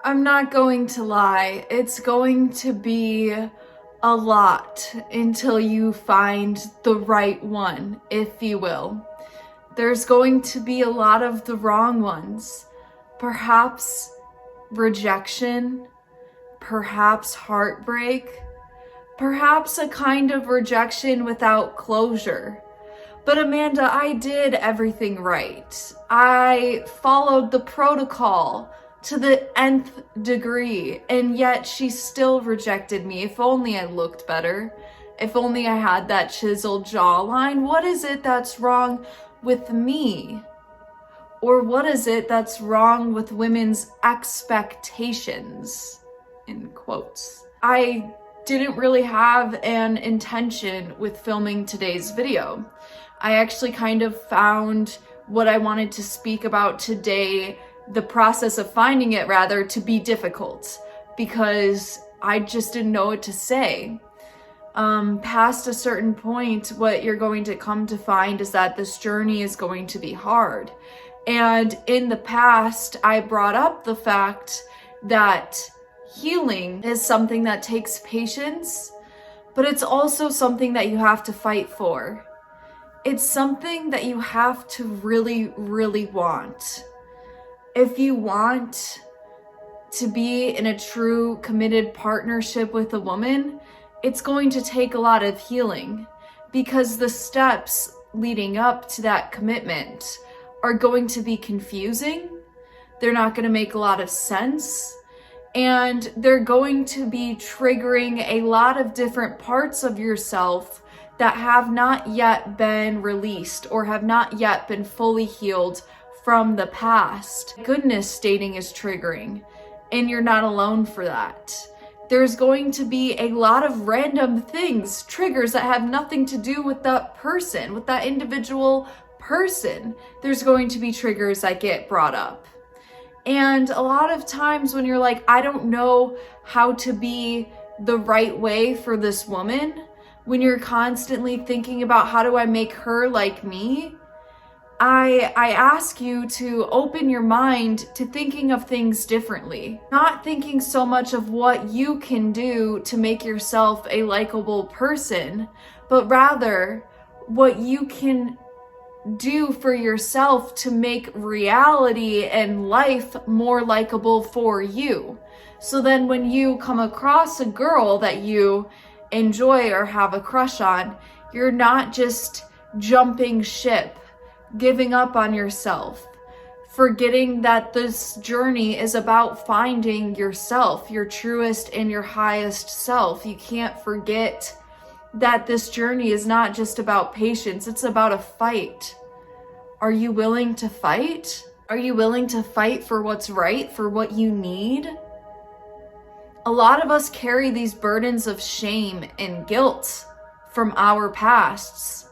I'm not going to lie, it's going to be a lot until you find the right one, if you will. There's going to be a lot of the wrong ones. Perhaps rejection, perhaps heartbreak, perhaps a kind of rejection without closure. But Amanda, I did everything right. I followed the protocol to the nth degree, and yet she still rejected me. If only I looked better. If only I had that chiseled jawline. What is it that's wrong with me? Or what is it that's wrong with women's expectations? In quotes. I didn't really have an intention with filming today's video. I actually kind of found what I wanted to speak about today, the process of finding it rather, to be difficult because I just didn't know what to say. Past a certain point, what you're going to come to find is that this journey is going to be hard. And in the past, I brought up the fact that healing is something that takes patience, but it's also something that you have to fight for. It's something that you have to really, really want. If you want to be in a true committed partnership with a woman, it's going to take a lot of healing because the steps leading up to that commitment are going to be confusing. They're not going to make a lot of sense. And they're going to be triggering a lot of different parts of yourself that have not yet been released or have not yet been fully healed from the past. Goodness, dating is triggering, and you're not alone for that. There's going to be a lot of random things, triggers that have nothing to do with that person, with that individual person. There's going to be triggers that get brought up. And a lot of times when you're like, I don't know how to be the right way for this woman, when you're constantly thinking about how do I make her like me, I ask you to open your mind to thinking of things differently. Not thinking so much of what you can do to make yourself a likable person, but rather what you can do for yourself to make reality and life more likable for you. So then when you come across a girl that you enjoy or have a crush on, you're not just jumping ship, giving up on yourself, forgetting that this journey is about finding yourself, your truest and your highest self. You can't forget that this journey is not just about patience, it's about a fight. Are you willing to fight? Are you willing to fight for what's right, for what you need? A lot of us carry these burdens of shame and guilt from our pasts.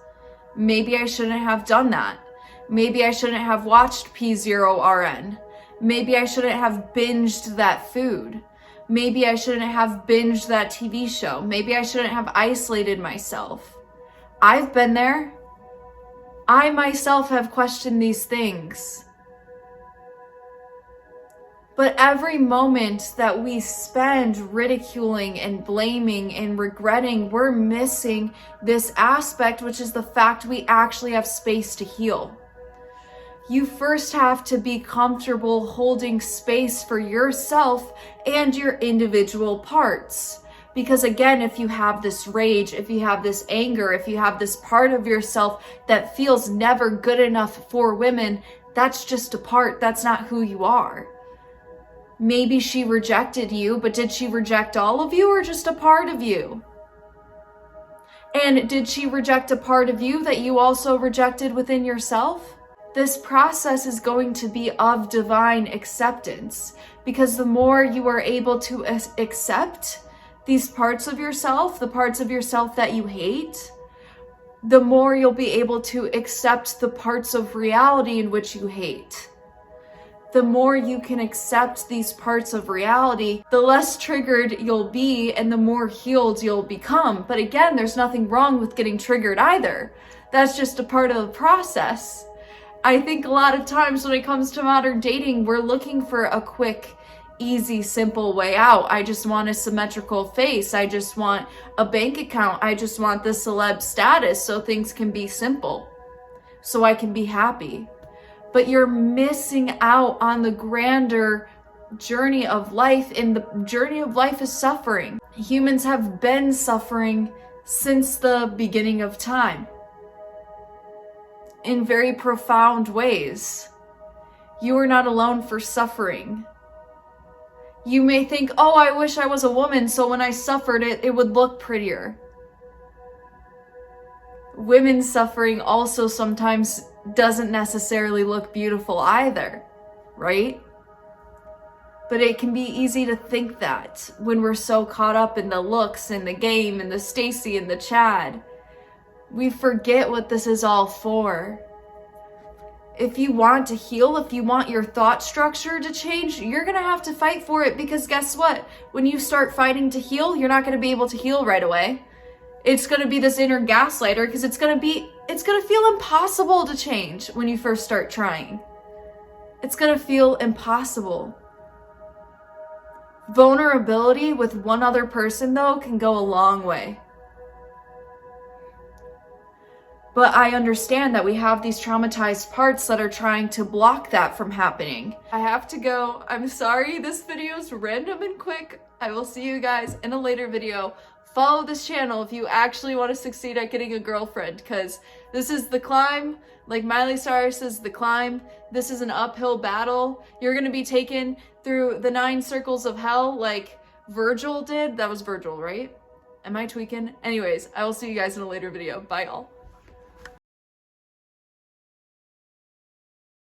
Maybe I shouldn't have done that. Maybe I shouldn't have watched P0RN. Maybe I shouldn't have binged that food. Maybe I shouldn't have binged that TV show. Maybe I shouldn't have isolated myself. I've been there. I myself have questioned these things. But every moment that we spend ridiculing and blaming and regretting, we're missing this aspect, which is the fact we actually have space to heal. You first have to be comfortable holding space for yourself and your individual parts. Because again, if you have this rage, if you have this anger, if you have this part of yourself that feels never good enough for women, that's just a part, that's not who you are. Maybe she rejected you, but did she reject all of you or just a part of you? And did she reject a part of you that you also rejected within yourself? This process is going to be of divine acceptance, because the more you are able to accept these parts of yourself, the parts of yourself that you hate, the more you'll be able to accept the parts of reality in which you hate. The more you can accept these parts of reality, the less triggered you'll be and the more healed you'll become. But again, there's nothing wrong with getting triggered either. That's just a part of the process. I think a lot of times when it comes to modern dating, we're looking for a quick, easy, simple way out. I just want a symmetrical face. I just want a bank account. I just want the celeb status so things can be simple, so I can be happy. But you're missing out on the grander journey of life, and the journey of life is suffering. Humans have been suffering since the beginning of time in very profound ways. You are not alone for suffering. You may think, oh, I wish I was a woman so when I suffered it would look prettier. Women's suffering also sometimes doesn't necessarily look beautiful either, right? But it can be easy to think that when we're so caught up in the looks and the game and the Stacy and the Chad. We forget what this is all for. If you want to heal, if you want your thought structure to change, you're going to have to fight for it, because guess what? When you start fighting to heal, you're not going to be able to heal right away. It's going to be this inner gaslighter, because it's going to feel impossible to change when you first start trying. It's going to feel impossible. Vulnerability with one other person, though, can go a long way. But I understand that we have these traumatized parts that are trying to block that from happening. I have to go. I'm sorry, this video is random and quick. I will see you guys in a later video. Follow this channel if you actually want to succeed at getting a girlfriend, because this is the climb. Like Miley Cyrus is the climb. This is an uphill battle. You're going to be taken through the 9 circles of hell like Virgil did. That was Virgil, right? Am I tweaking? Anyways, I will see you guys in a later video. Bye, y'all.